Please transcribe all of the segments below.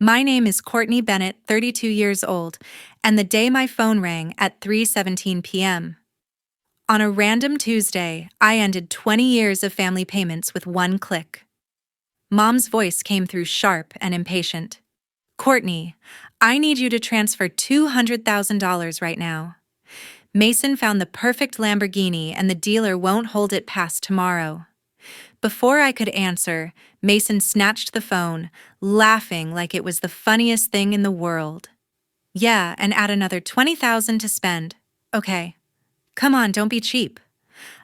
My name is Courtney Bennett, 32 years old, and the day my phone rang at 3:17 p.m. On a random Tuesday, I ended 20 years of family payments with one click. Mom's voice came through sharp and impatient. Courtney, I need you to transfer $200,000 right now. Mason found the perfect Lamborghini and the dealer won't hold it past tomorrow. Before I could answer, Mason snatched the phone, laughing like it was the funniest thing in the world. Yeah, and add another $20,000 to spend. Okay. Come on, don't be cheap.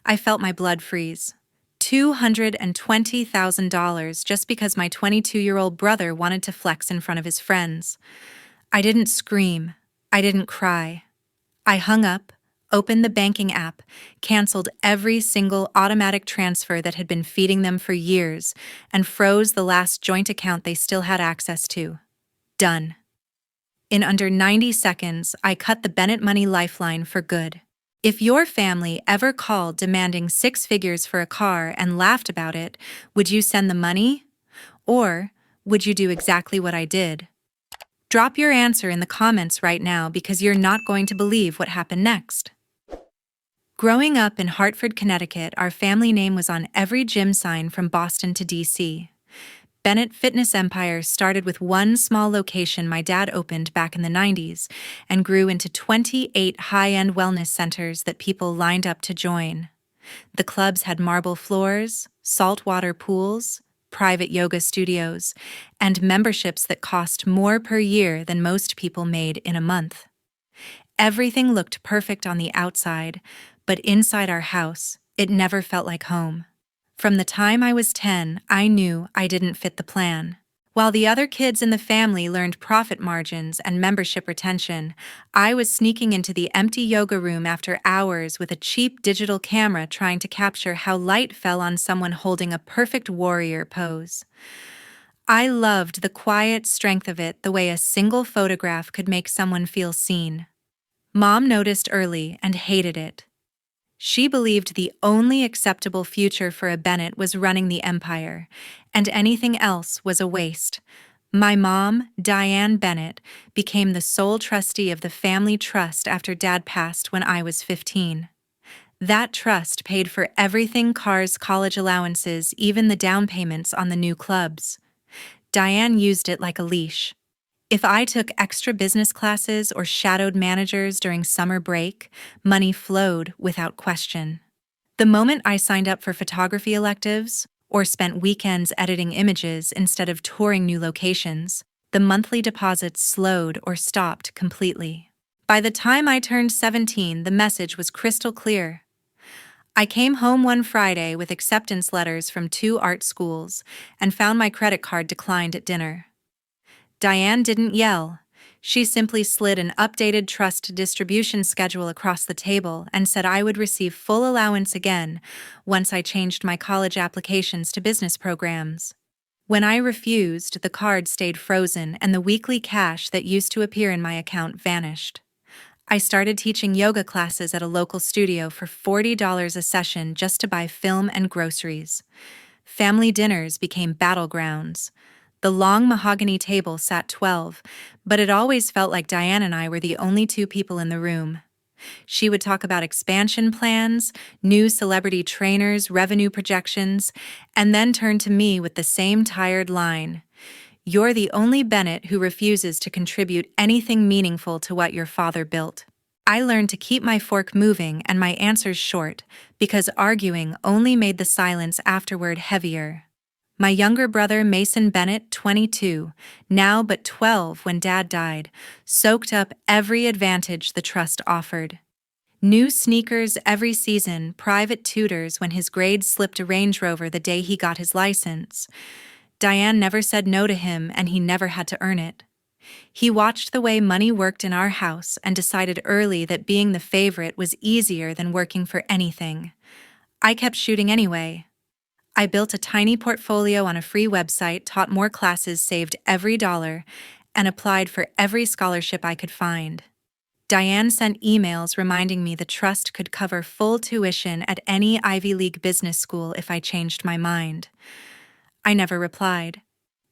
I felt my blood freeze. $220,000 just because my 22-year-old brother wanted to flex in front of his friends. I didn't scream. I didn't cry. I hung up, opened the banking app, canceled every single automatic transfer that had been feeding them for years, and froze the last joint account they still had access to. Done. In under 90 seconds, I cut the Bennett Money lifeline for good. If your family ever called demanding 6 figures for a car and laughed about it, would you send the money? Or would you do exactly what I did? Drop your answer in the comments right now because you're not going to believe what happened next. Growing up in Hartford, Connecticut, our family name was on every gym sign from Boston to D.C. Bennett Fitness Empire started with one small location my dad opened back in the 90s and grew into 28 high-end wellness centers that people lined up to join. The clubs had marble floors, saltwater pools, private yoga studios, and memberships that cost more per year than most people made in a month. Everything looked perfect on the outside, but inside our house, it never felt like home. From the time I was 10, I knew I didn't fit the plan. While the other kids in the family learned profit margins and membership retention, I was sneaking into the empty yoga room after hours with a cheap digital camera trying to capture how light fell on someone holding a perfect warrior pose. I loved the quiet strength of it, the way a single photograph could make someone feel seen. Mom noticed early and hated it. She believed the only acceptable future for a Bennett was running the empire, and anything else was a waste. My mom, Diane Bennett, became the sole trustee of the family trust after Dad passed when I was 15. That trust paid for everything: cars, college allowances, even the down payments on the new clubs. Diane used it like a leash. If I took extra business classes or shadowed managers during summer break, money flowed without question. The moment I signed up for photography electives or spent weekends editing images instead of touring new locations, the monthly deposits slowed or stopped completely. By the time I turned 17, the message was crystal clear. I came home one Friday with acceptance letters from 2 art schools and found my credit card declined at dinner. Diane didn't yell. She simply slid an updated trust distribution schedule across the table and said I would receive full allowance again once I changed my college applications to business programs. When I refused, the card stayed frozen and the weekly cash that used to appear in my account vanished. I started teaching yoga classes at a local studio for $40 a session just to buy film and groceries. Family dinners became battlegrounds. The long mahogany table sat 12, but it always felt like Diane and I were the only 2 people in the room. She would talk about expansion plans, new celebrity trainers, revenue projections, and then turn to me with the same tired line. You're the only Bennett who refuses to contribute anything meaningful to what your father built. I learned to keep my fork moving and my answers short, because arguing only made the silence afterward heavier. My younger brother, Mason Bennett, 22, now but 12 when Dad died, soaked up every advantage the trust offered. New sneakers every season, private tutors when his grades slipped a Range Rover the day he got his license. Diane never said no to him, and he never had to earn it. He watched the way money worked in our house and decided early that being the favorite was easier than working for anything. I kept shooting anyway. I built a tiny portfolio on a free website, taught more classes, saved every dollar, and applied for every scholarship I could find. Diane sent emails reminding me the trust could cover full tuition at any Ivy League business school if I changed my mind. I never replied.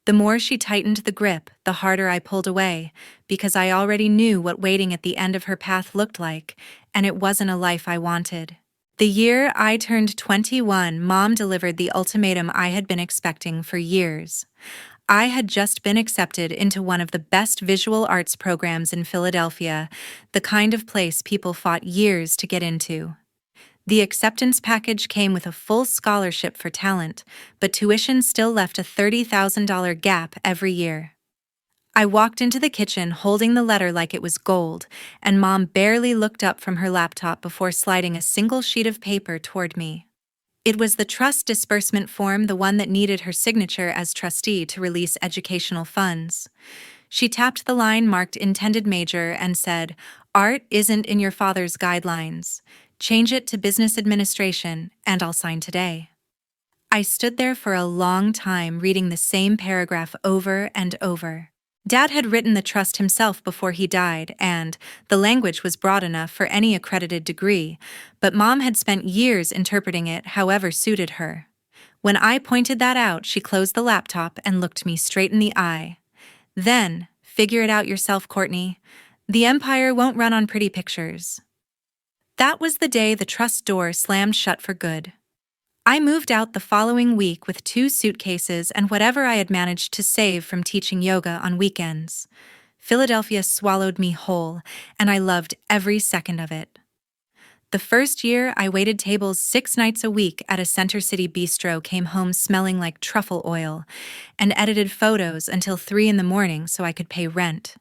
The more she tightened the grip, the harder I pulled away, because I already knew what waiting at the end of her path looked like, and it wasn't a life I wanted. The year I turned 21, Mom delivered the ultimatum I had been expecting for years. I had just been accepted into one of the best visual arts programs in Philadelphia, the kind of place people fought years to get into. The acceptance package came with a full scholarship for talent, but tuition still left a $30,000 gap every year. I walked into the kitchen holding the letter like it was gold, and Mom barely looked up from her laptop before sliding a single sheet of paper toward me. It was the trust disbursement form, the one that needed her signature as trustee to release educational funds. She tapped the line marked intended major and said, "Art isn't in your father's guidelines. Change it to business administration, and I'll sign today." I stood there for a long time reading the same paragraph over and over. Dad had written the trust himself before he died, and the language was broad enough for any accredited degree, but Mom had spent years interpreting it however suited her. When I pointed that out, she closed the laptop and looked me straight in the eye. "Then, figure it out yourself, Courtney. The empire won't run on pretty pictures." That was the day the trust door slammed shut for good. I moved out the following week with 2 suitcases and whatever I had managed to save from teaching yoga on weekends. Philadelphia swallowed me whole, and I loved every second of it. The first year I waited tables 6 nights a week at a Center City bistro, came home smelling like truffle oil, and edited photos until 3 in the morning so I could pay rent.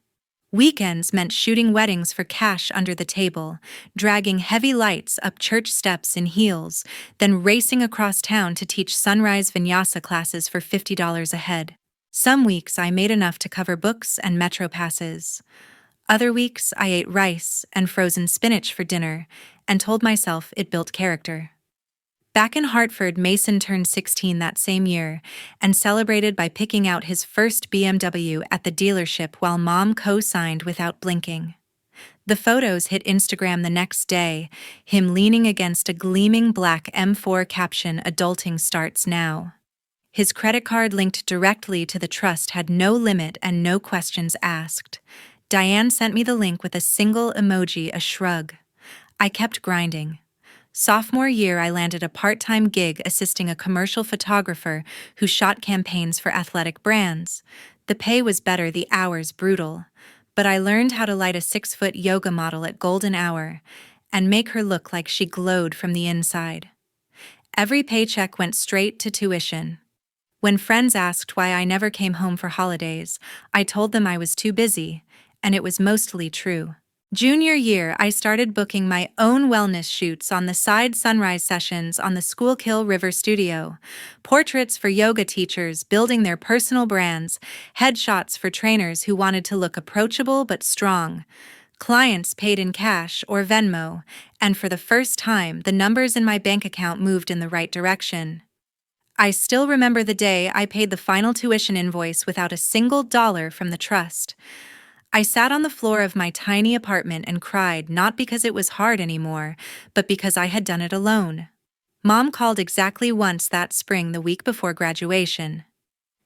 Weekends meant shooting weddings for cash under the table, dragging heavy lights up church steps in heels, then racing across town to teach sunrise vinyasa classes for $50 a head. Some weeks I made enough to cover books and metro passes. Other weeks I ate rice and frozen spinach for dinner and told myself it built character. Back in Hartford, Mason turned 16 that same year and celebrated by picking out his first BMW at the dealership while Mom co-signed without blinking. The photos hit Instagram the next day, him leaning against a gleaming black M4 caption, "Adulting starts now." His credit card linked directly to the trust had no limit and no questions asked. Diane sent me the link with a single emoji, a shrug. I kept grinding. Sophomore year, I landed a part-time gig assisting a commercial photographer who shot campaigns for athletic brands. The pay was better, the hours brutal, but I learned how to light a 6-foot yoga model at golden hour and make her look like she glowed from the inside. Every paycheck went straight to tuition. When friends asked why I never came home for holidays, I told them I was too busy, and it was mostly true. Junior year, I started booking my own wellness shoots on the side, sunrise sessions on the Schuylkill River studio, portraits for yoga teachers building their personal brands, headshots for trainers who wanted to look approachable but strong. Clients paid in cash or Venmo, and for the first time, the numbers in my bank account moved in the right direction. I still remember the day I paid the final tuition invoice without a single dollar from the trust. I sat on the floor of my tiny apartment and cried, not because it was hard anymore, but because I had done it alone. Mom called exactly once that spring, the week before graduation.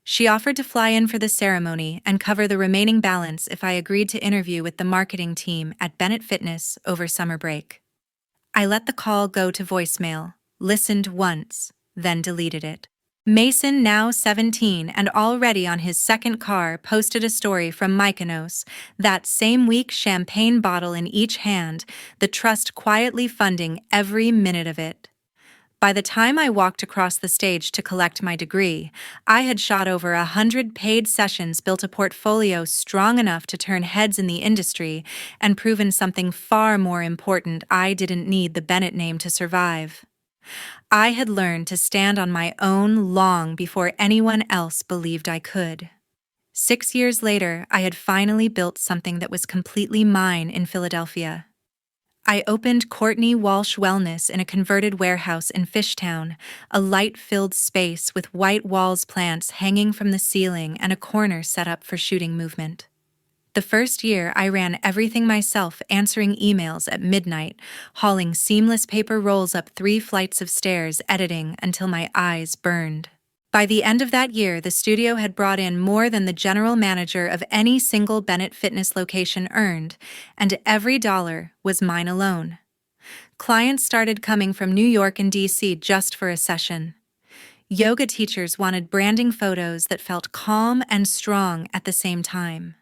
She offered to fly in for the ceremony and cover the remaining balance if I agreed to interview with the marketing team at Bennett Fitness over summer break. I let the call go to voicemail, listened once, then deleted it. Mason, now 17 and already on his second car, posted a story from Mykonos. That same week, champagne bottle in each hand, the trust quietly funding every minute of it. By the time I walked across the stage to collect my degree, I had shot over 100 paid sessions, built a portfolio strong enough to turn heads in the industry, and proven something far more important: I didn't need the Bennett name to survive. I had learned to stand on my own long before anyone else believed I could. 6 years later, I had finally built something that was completely mine in Philadelphia. I opened Courtney Walsh Wellness in a converted warehouse in Fishtown, a light-filled space with white walls, plants hanging from the ceiling, and a corner set up for shooting movement. The first year, I ran everything myself, answering emails at midnight, hauling seamless paper rolls up 3 flights of stairs, editing until my eyes burned. By the end of that year, the studio had brought in more than the general manager of any single Bennett Fitness location earned, and every dollar was mine alone. Clients started coming from New York and DC just for a session. Yoga teachers wanted branding photos that felt calm and strong at the same time.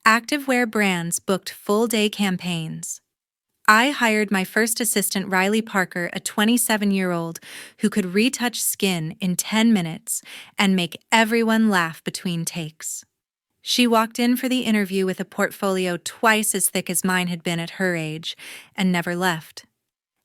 Activewear brands booked full-day campaigns. I hired my first assistant, Riley Parker, a 27-year-old who could retouch skin in 10 minutes and make everyone laugh between takes. She walked in for the interview with a portfolio twice as thick as mine had been at her age and never left.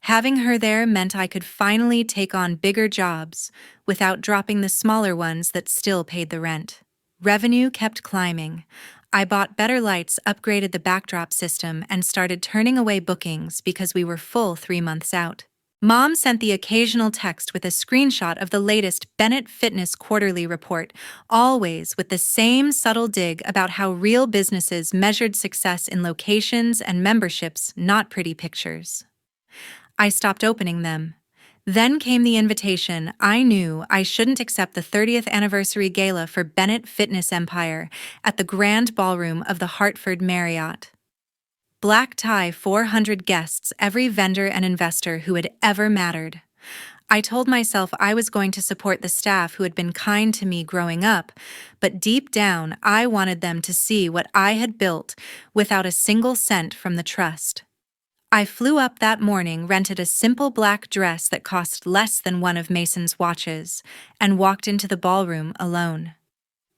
Having her there meant I could finally take on bigger jobs without dropping the smaller ones that still paid the rent. Revenue kept climbing. I bought better lights, upgraded the backdrop system, and started turning away bookings because we were full 3 months out. Mom sent the occasional text with a screenshot of the latest Bennett Fitness quarterly report, always with the same subtle dig about how real businesses measured success in locations and memberships, not pretty pictures. I stopped opening them. Then came the invitation. I knew I shouldn't accept the 30th anniversary gala for Bennett Fitness Empire at the Grand Ballroom of the Hartford Marriott. Black tie, 400 guests, every vendor and investor who had ever mattered. I told myself I was going to support the staff who had been kind to me growing up, but deep down I wanted them to see what I had built without a single cent from the trust. I flew up that morning, rented a simple black dress that cost less than one of Mason's watches, and walked into the ballroom alone.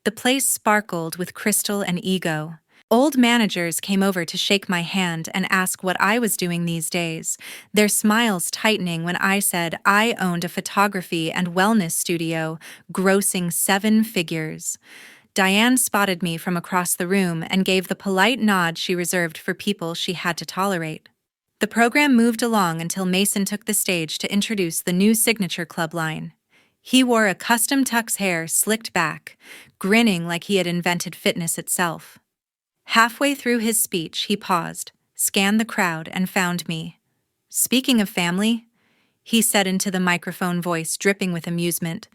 The place sparkled with crystal and ego. Old managers came over to shake my hand and ask what I was doing these days, their smiles tightening when I said I owned a photography and wellness studio, grossing 7 figures. Diane spotted me from across the room and gave the polite nod she reserved for people she had to tolerate. The program moved along until Mason took the stage to introduce the new Signature Club line. He wore a custom tux hair slicked back, grinning like he had invented fitness itself. Halfway through his speech, he paused, scanned the crowd, and found me. "Speaking of family," he said into the microphone, voice dripping with amusement,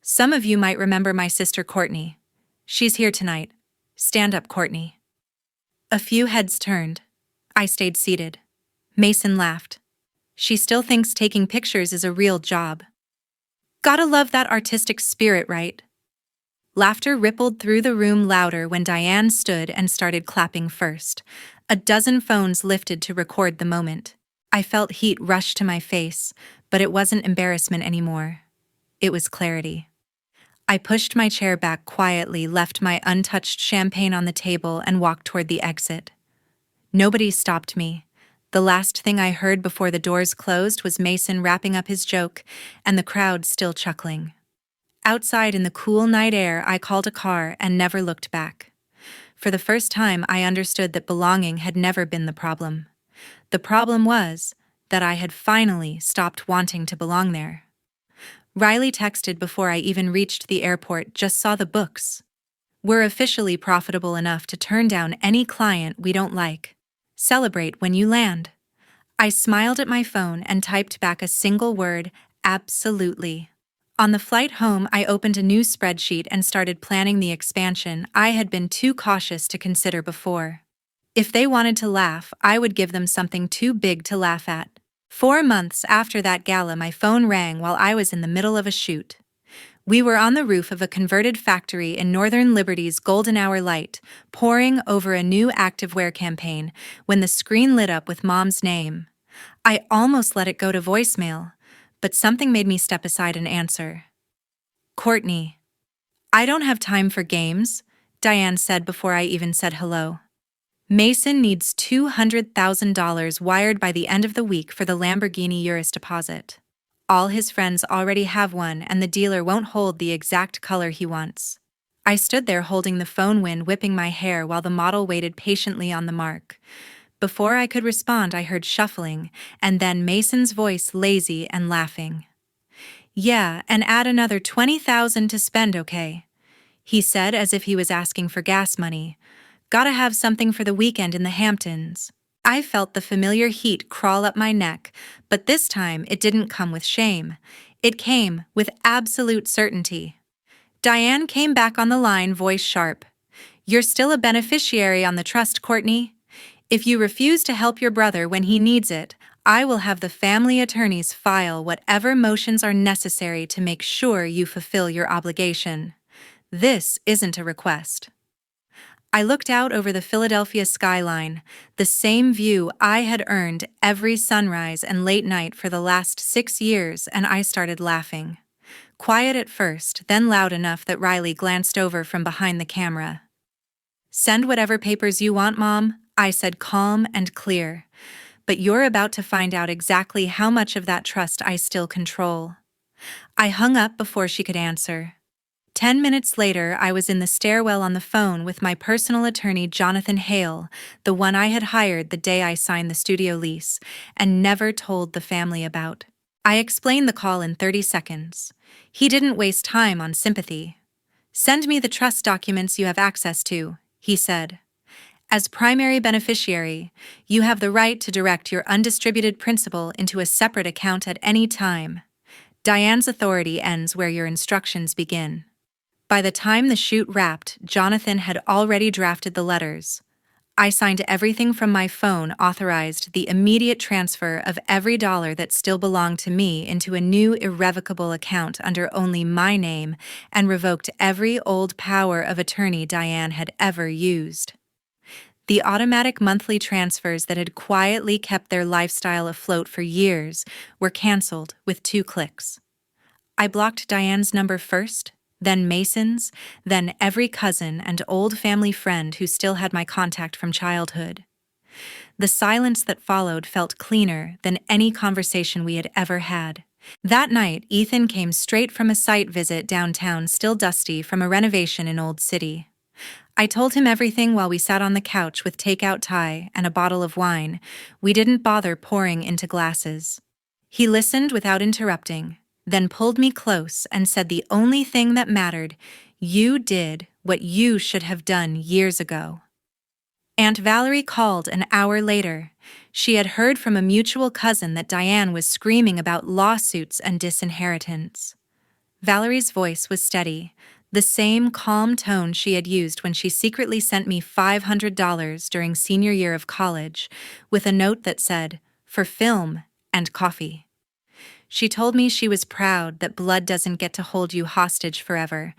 "some of you might remember my sister Courtney. She's here tonight. Stand up, Courtney." A few heads turned. I stayed seated. Mason laughed. "She still thinks taking pictures is a real job. Gotta love that artistic spirit, right?" Laughter rippled through the room louder when Diane stood and started clapping first. A dozen phones lifted to record the moment. I felt heat rush to my face, but it wasn't embarrassment anymore. It was clarity. I pushed my chair back quietly, left my untouched champagne on the table, and walked toward the exit. Nobody stopped me. The last thing I heard before the doors closed was Mason wrapping up his joke, and the crowd still chuckling. Outside in the cool night air, I called a car and never looked back. For the first time, I understood that belonging had never been the problem. The problem was that I had finally stopped wanting to belong there. Riley texted before I even reached the airport, "Just saw the books. We're officially profitable enough to turn down any client we don't like. Celebrate when you land." I smiled at my phone and typed back a single word, "Absolutely." On the flight home, I opened a new spreadsheet and started planning the expansion I had been too cautious to consider before. If they wanted to laugh, I would give them something too big to laugh at. 4 months after that gala, my phone rang while I was in the middle of a shoot. We were on the roof of a converted factory in Northern Liberty's golden hour light, poring over a new activewear campaign, when the screen lit up with Mom's name. I almost let it go to voicemail, but something made me step aside and answer. "Courtney." "I don't have time for games," Diane said before I even said hello. "Mason needs $200,000 wired by the end of the week for the Lamborghini Urus deposit. All his friends already have one, and the dealer won't hold the exact color he wants." I stood there holding the phone, wind whipping my hair, while the model waited patiently on the mark. Before I could respond, I heard shuffling, and then Mason's voice, lazy and laughing. "Yeah, and add another $20,000 to spend, okay?" he said, as if he was asking for gas money. "Gotta have something for the weekend in the Hamptons." I felt the familiar heat crawl up my neck, but this time it didn't come with shame. It came with absolute certainty. Diane came back on the line, voice sharp. You're still a beneficiary on the trust, Courtney. If you refuse to help your brother when he needs it, I will have the family attorneys file whatever motions are necessary to make sure you fulfill your obligation. This isn't a request. I looked out over the Philadelphia skyline, the same view I had earned every sunrise and late night for the last 6 years, and I started laughing. Quiet at first, then loud enough that Riley glanced over from behind the camera. Send whatever papers you want, Mom, I said, calm and clear. But you're about to find out exactly how much of that trust I still control. I hung up before she could answer. 10 minutes later, I was in the stairwell on the phone with my personal attorney, Jonathan Hale, the one I had hired the day I signed the studio lease, and never told the family about. I explained the call in 30 seconds. He didn't waste time on sympathy. Send me the trust documents you have access to, he said. As primary beneficiary, you have the right to direct your undistributed principal into a separate account at any time. Diane's authority ends where your instructions begin. By the time the shoot wrapped, Jonathan had already drafted the letters. I signed everything from my phone, authorized the immediate transfer of every dollar that still belonged to me into a new irrevocable account under only my name, and revoked every old power of attorney Diane had ever used. The automatic monthly transfers that had quietly kept their lifestyle afloat for years were canceled with 2 clicks. I blocked Diane's number first, then Mason's, then every cousin and old family friend who still had my contact from childhood. The silence that followed felt cleaner than any conversation we had ever had. That night, Ethan came straight from a site visit downtown, still dusty from a renovation in Old City. I told him everything while we sat on the couch with takeout Thai and a bottle of wine. We didn't bother pouring into glasses. He listened without interrupting, then pulled me close and said the only thing that mattered: you did what you should have done years ago. Aunt Valerie called an hour later. She had heard from a mutual cousin that Diane was screaming about lawsuits and disinheritance. Valerie's voice was steady, the same calm tone she had used when she secretly sent me $500 during senior year of college, with a note that said, "For film and coffee." She told me she was proud that blood doesn't get to hold you hostage forever,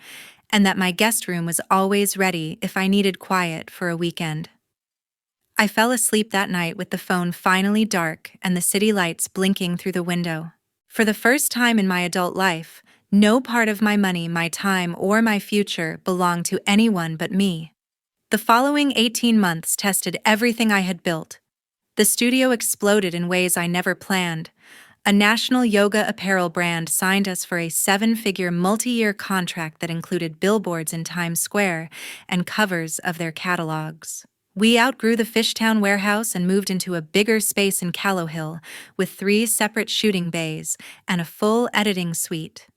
and that my guest room was always ready if I needed quiet for a weekend. I fell asleep that night with the phone finally dark and the city lights blinking through the window. For the first time in my adult life, no part of my money, my time, or my future belonged to anyone but me. The following 18 months tested everything I had built. The studio exploded in ways I never planned. A national yoga apparel brand signed us for a 7-figure multi-year contract that included billboards in Times Square and covers of their catalogs. We outgrew the Fishtown warehouse and moved into a bigger space in Callowhill with 3 separate shooting bays and a full editing suite.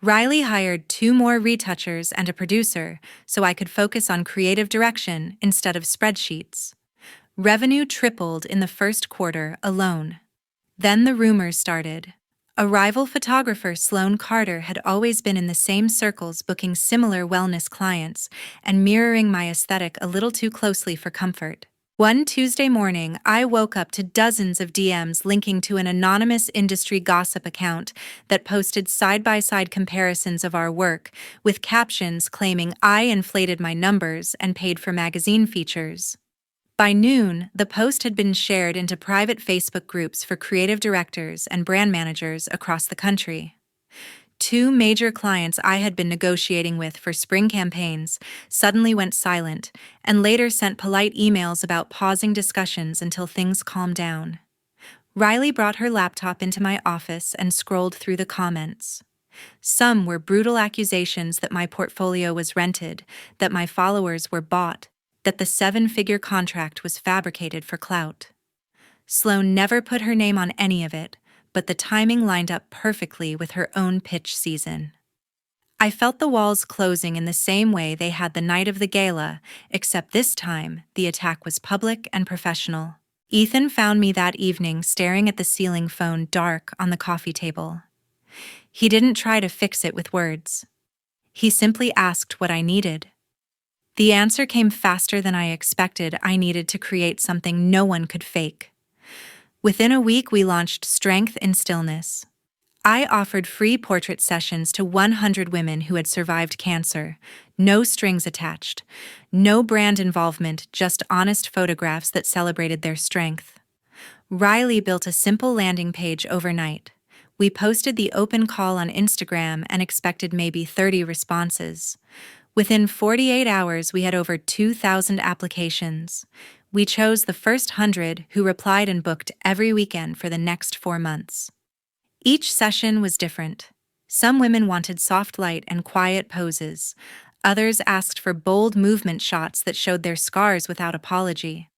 Riley hired 2 more retouchers and a producer so I could focus on creative direction instead of spreadsheets. Revenue tripled in the first quarter alone. Then the rumors started. A rival photographer, Sloane Carter, had always been in the same circles, booking similar wellness clients and mirroring my aesthetic a little too closely for comfort. One Tuesday morning, I woke up to dozens of DMs linking to an anonymous industry gossip account that posted side-by-side comparisons of our work, with captions claiming I inflated my numbers and paid for magazine features. By noon, the post had been shared into private Facebook groups for creative directors and brand managers across the country. 2 major clients I had been negotiating with for spring campaigns suddenly went silent and later sent polite emails about pausing discussions until things calmed down. Riley brought her laptop into my office and scrolled through the comments. Some were brutal accusations that my portfolio was rented, that my followers were bought, that the 7-figure contract was fabricated for clout. Sloane never put her name on any of it, but the timing lined up perfectly with her own pitch season. I felt the walls closing in the same way they had the night of the gala, except this time the attack was public and professional. Ethan found me that evening staring at the ceiling phone dark on the coffee table. He didn't try to fix it with words. He simply asked what I needed. The answer came faster than I expected. I needed to create something no one could fake. Within a week, we launched Strength in Stillness. I offered free portrait sessions to 100 women who had survived cancer. No strings attached. No brand involvement, just honest photographs that celebrated their strength. Riley built a simple landing page overnight. We posted the open call on Instagram and expected maybe 30 responses. Within 48 hours, we had over 2,000 applications. We chose the first 100 who replied and booked every weekend for the next 4 months. Each session was different. Some women wanted soft light and quiet poses. Others asked for bold movement shots that showed their scars without apology.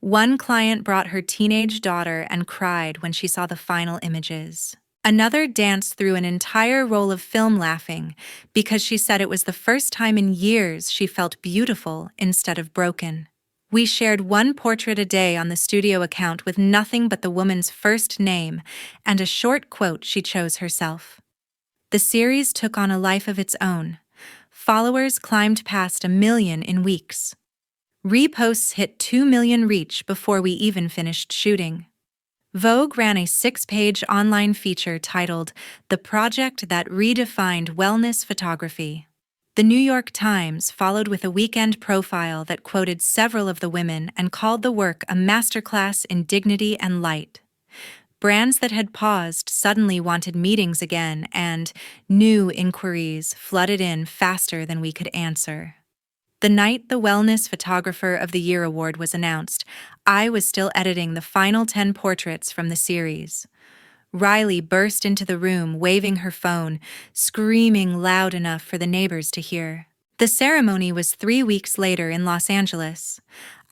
One client brought her teenage daughter and cried when she saw the final images. Another danced through an entire roll of film laughing because she said it was the first time in years she felt beautiful instead of broken. We shared one portrait a day on the studio account with nothing but the woman's first name and a short quote she chose herself. The series took on a life of its own. Followers climbed past 1 million in weeks. Reposts hit 2 million reach before we even finished shooting. Vogue ran a 6-page online feature titled The Project That Redefined Wellness Photography. The New York Times followed with a weekend profile that quoted several of the women and called the work a masterclass in dignity and light. Brands that had paused suddenly wanted meetings again, and new inquiries flooded in faster than we could answer. The night the Wellness Photographer of the Year award was announced, I was still editing the final 10 portraits from the series. Riley burst into the room, waving her phone, screaming loud enough for the neighbors to hear. The ceremony was 3 weeks later in Los Angeles.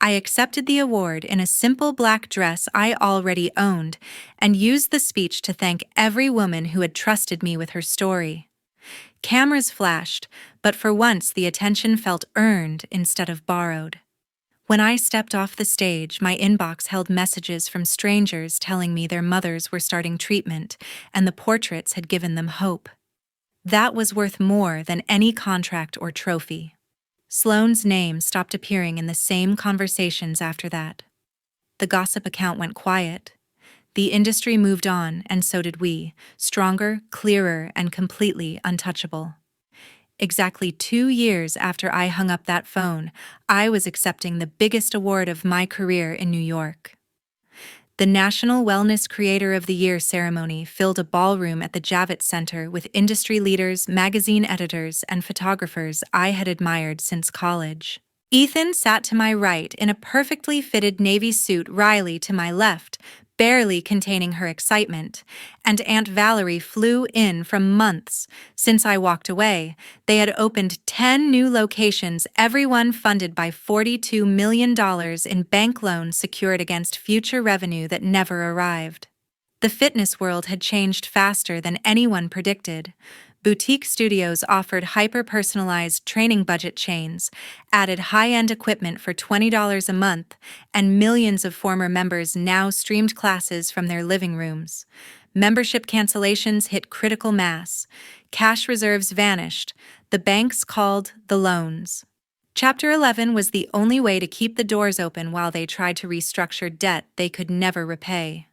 I accepted the award in a simple black dress I already owned and used the speech to thank every woman who had trusted me with her story. Cameras flashed, but for once the attention felt earned instead of borrowed. When I stepped off the stage, my inbox held messages from strangers telling me their mothers were starting treatment and the portraits had given them hope. That was worth more than any contract or trophy. Sloane's name stopped appearing in the same conversations after that. The gossip account went quiet. The industry moved on, and so did we, stronger, clearer, and completely untouchable. Exactly 2 years after I hung up that phone, I was accepting the biggest award of my career in New York. The National Wellness Creator of the Year ceremony filled a ballroom at the Javits Center with industry leaders, magazine editors, and photographers I had admired since college. Ethan sat to my right in a perfectly fitted navy suit, Riley to my left, barely containing her excitement, and Aunt Valerie flew in from months. Since I walked away, they had opened 10 new locations, everyone funded by $42 million in bank loans secured against future revenue that never arrived. The fitness world had changed faster than anyone predicted. Boutique studios offered hyper-personalized training budget chains, added high-end equipment for $20 a month, and millions of former members now streamed classes from their living rooms. Membership cancellations hit critical mass. Cash reserves vanished. The banks called the loans. Chapter 11 was the only way to keep the doors open while they tried to restructure debt they could never repay.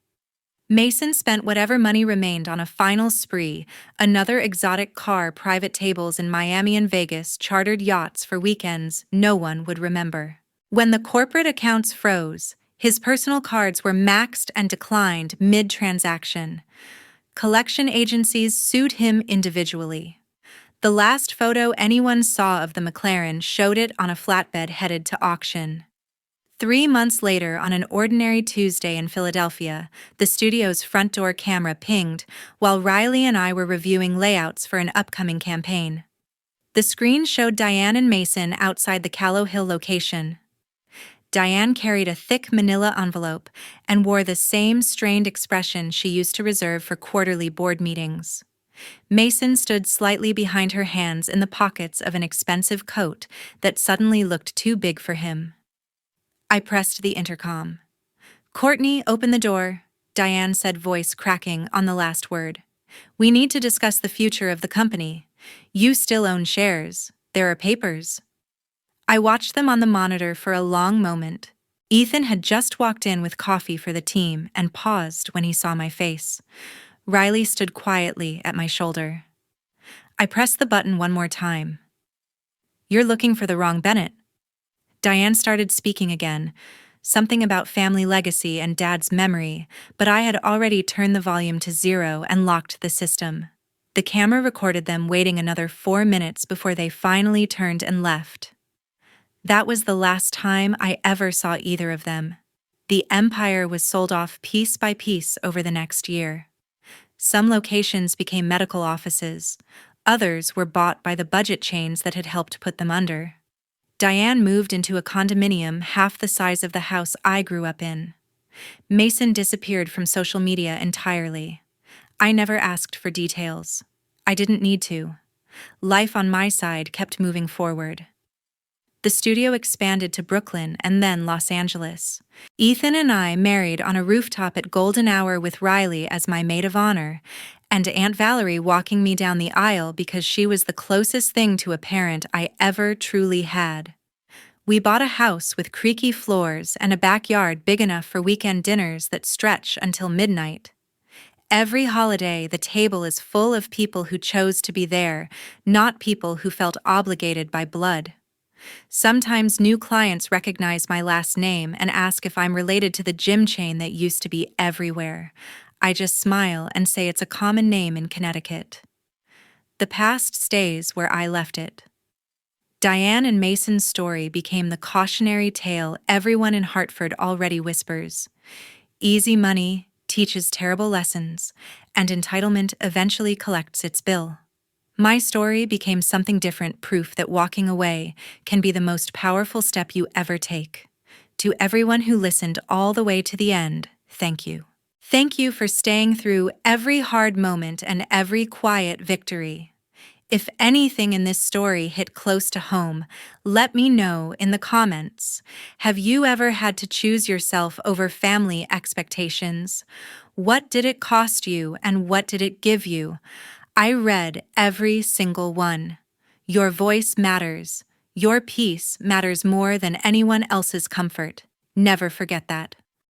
Mason spent whatever money remained on a final spree, another exotic car, private tables in Miami and Vegas, chartered yachts for weekends no one would remember. When the corporate accounts froze, his personal cards were maxed and declined mid-transaction. Collection agencies sued him individually. The last photo anyone saw of the McLaren showed it on a flatbed headed to auction. 3 months later, on an ordinary Tuesday in Philadelphia, the studio's front door camera pinged while Riley and I were reviewing layouts for an upcoming campaign. The screen showed Diane and Mason outside the Callow Hill location. Diane carried a thick manila envelope and wore the same strained expression she used to reserve for quarterly board meetings. Mason stood slightly behind her, hands in the pockets of an expensive coat that suddenly looked too big for him. I pressed the intercom. "Courtney, open the door," Diane said, voice cracking on the last word. "We need to discuss the future of the company. You still own shares. There are papers. I watched them on the monitor for a long moment. Ethan had just walked in with coffee for the team and paused when he saw my face. Riley stood quietly at my shoulder. I pressed the button one more time. You're looking for the wrong Bennett. Diane started speaking again, something about family legacy and Dad's memory, but I had already turned the volume to 0 and locked the system. The camera recorded them waiting another 4 minutes before they finally turned and left. That was the last time I ever saw either of them. The empire was sold off piece by piece over the next year. Some locations became medical offices. Others were bought by the budget chains that had helped put them under. Diane moved into a condominium half the size of the house I grew up in. Mason disappeared from social media entirely. I never asked for details. I didn't need to. Life on my side kept moving forward. The studio expanded to Brooklyn and then Los Angeles. Ethan and I married on a rooftop at Golden Hour with Riley as my maid of honor, and Aunt Valerie walking me down the aisle because she was the closest thing to a parent I ever truly had. We bought a house with creaky floors and a backyard big enough for weekend dinners that stretch until midnight. Every holiday, the table is full of people who chose to be there, not people who felt obligated by blood. Sometimes new clients recognize my last name and ask if I'm related to the gym chain that used to be everywhere. I just smile and say it's a common name in Connecticut. The past stays where I left it. Diane and Mason's story became the cautionary tale everyone in Hartford already whispers. Easy money teaches terrible lessons, and entitlement eventually collects its bill. My story became something different, proof that walking away can be the most powerful step you ever take. To everyone who listened all the way to the end, thank you. Thank you for staying through every hard moment and every quiet victory. If anything in this story hit close to home, let me know in the comments. Have you ever had to choose yourself over family expectations? What did it cost you and what did it give you? I read every single one. Your voice matters. Your peace matters more than anyone else's comfort. Never forget that.